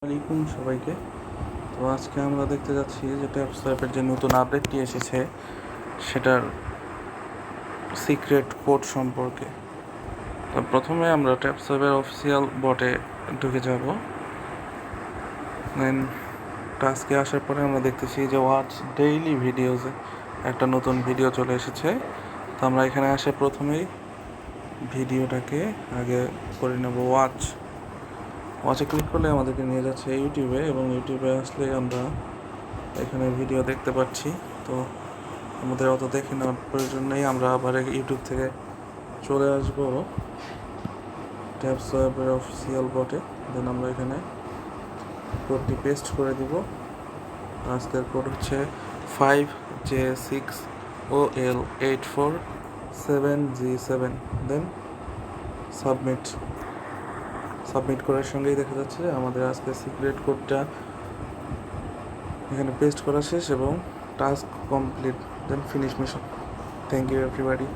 আসসালামাইকুম সবাইকে। তো আজকে আমরা দেখতে যাচ্ছি যে ট্যাপস অ্যাপের যে নতুন আপডেটটি এসেছে সেটার সিক্রেট কোড সম্পর্কে। তো প্রথমে আমরা ট্যাপস অ্যাপের অফিসিয়াল বটে ঢুকে যাব। দেন টাস্কে আসার পরে আমরা দেখতেছি যে ওয়াচ ডেইলি ভিডিওসে একটা নতুন ভিডিও চলে এসেছে। তো আমরা এখানে আসে প্রথমেই ভিডিওটাকে আগে করে নেব ওয়াচে ক্লিক করলে আমাদেরকে নিয়ে যাচ্ছে ইউটিউবে, এবং ইউটিউবে আসলে আমরা এখানে ভিডিও দেখতে পাচ্ছি। তো আমাদের অত দেখে নেওয়ার প্রয়োজন নেই, আমরা আবার ইউটিউব থেকে চলে আসবো ট্যাপস অ্যাপের অফিসিয়াল বটে। দেন আমরা এখানে কোডটি পেস্ট করে দিব। আজকের কোড হচ্ছে 5JSOL84 7G7। দেন সাবমিট করার সঙ্গেই দেখা যাচ্ছে যে আমাদের আজকে সিক্রেট কোডটা এখানে পেস্ট করা শেষ এবং task complete. Then finish mission. Thank you everybody.